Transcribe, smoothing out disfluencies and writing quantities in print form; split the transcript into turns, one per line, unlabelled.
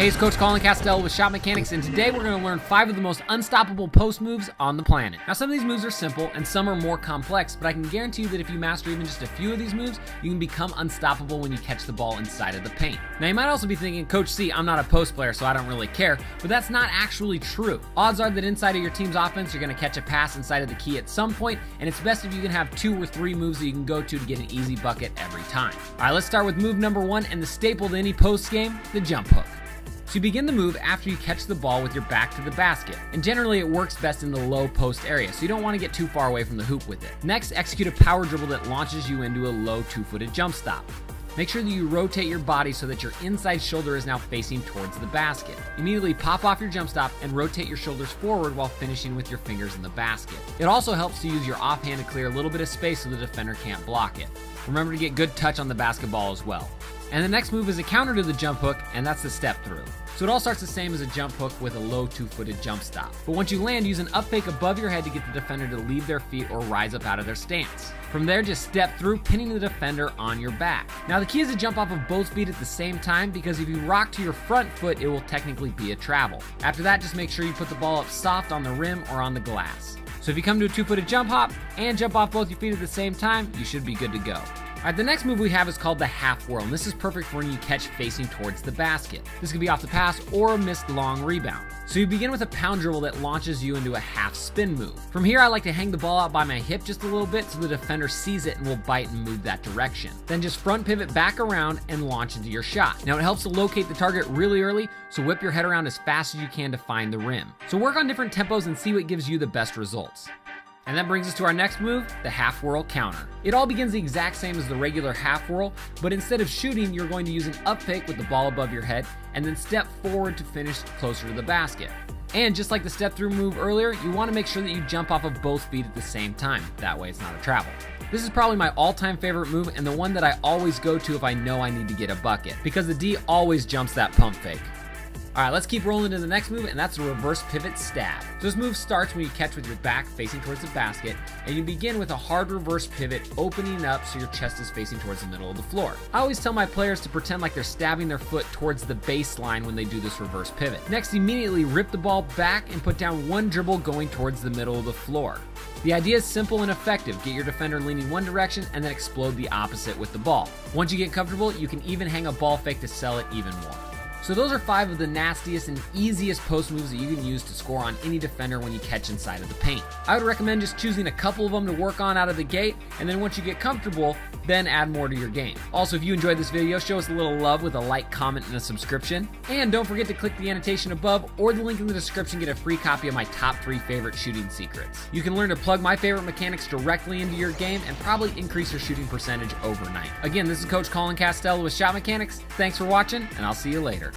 Hey, it's Coach Colin Castell with Shot Mechanics, and today we're going to learn 5 of the most unstoppable post moves on the planet. Now, some of these moves are simple and some are more complex, but I can guarantee you that if you master even just a few of these moves, you can become unstoppable when you catch the ball inside of the paint. Now, you might also be thinking, Coach C, I'm not a post player, so I don't really care, but that's not actually true. Odds are that inside of your team's offense, you're going to catch a pass inside of the key at some point, and it's best if you can have 2 or 3 moves that you can go to get an easy bucket every time. All right, let's start with move number 1 and the staple to any post game, the jump hook. So you begin the move after you catch the ball with your back to the basket, and generally it works best in the low post area, so you don't want to get too far away from the hoop with it. Next, execute a power dribble that launches you into a low 2-footed jump stop. Make sure that you rotate your body so that your inside shoulder is now facing towards the basket. Immediately pop off your jump stop and rotate your shoulders forward while finishing with your fingers in the basket. It also helps to use your offhand to clear a little bit of space so the defender can't block it. Remember to get good touch on the basketball as well. And the next move is a counter to the jump hook, and that's the step through. So it all starts the same as a jump hook with a low 2-footed jump stop. But once you land, use an up fake above your head to get the defender to leave their feet or rise up out of their stance. From there, just step through, pinning the defender on your back. Now the key is to jump off of both feet at the same time, because if you rock to your front foot, it will technically be a travel. After that, just make sure you put the ball up soft on the rim or on the glass. So if you come to a 2-footed jump hop and jump off both your feet at the same time, you should be good to go. Alright, the next move we have is called the half whirl, and this is perfect for when you catch facing towards the basket. This could be off the pass or a missed long rebound. So you begin with a pound dribble that launches you into a half spin move. From here, I like to hang the ball out by my hip just a little bit so the defender sees it and will bite and move that direction. Then just front pivot back around and launch into your shot. Now it helps to locate the target really early, so whip your head around as fast as you can to find the rim. So work on different tempos and see what gives you the best results. And that brings us to our next move, the half whirl counter. It all begins the exact same as the regular half whirl, but instead of shooting, you're going to use an up fake with the ball above your head and then step forward to finish closer to the basket. And just like the step through move earlier, you want to make sure that you jump off of both feet at the same time. That way it's not a travel. This is probably my all-time favorite move and the one that I always go to if I know I need to get a bucket, because the D always jumps that pump fake. Alright, let's keep rolling to the next move, and that's a reverse pivot stab. So this move starts when you catch with your back facing towards the basket, and you begin with a hard reverse pivot opening up so your chest is facing towards the middle of the floor. I always tell my players to pretend like they're stabbing their foot towards the baseline when they do this reverse pivot. Next, immediately rip the ball back and put down one dribble going towards the middle of the floor. The idea is simple and effective. Get your defender leaning one direction and then explode the opposite with the ball. Once you get comfortable, you can even hang a ball fake to sell it even more. So those are 5 of the nastiest and easiest post moves that you can use to score on any defender when you catch inside of the paint. I would recommend just choosing a couple of them to work on out of the gate, and then once you get comfortable, then add more to your game. Also, if you enjoyed this video, show us a little love with a like, comment, and a subscription. And don't forget to click the annotation above or the link in the description to get a free copy of my top 3 favorite shooting secrets. You can learn to plug my favorite mechanics directly into your game and probably increase your shooting percentage overnight. Again, this is Coach Colin Castell with Shot Mechanics. Thanks for watching, and I'll see you later.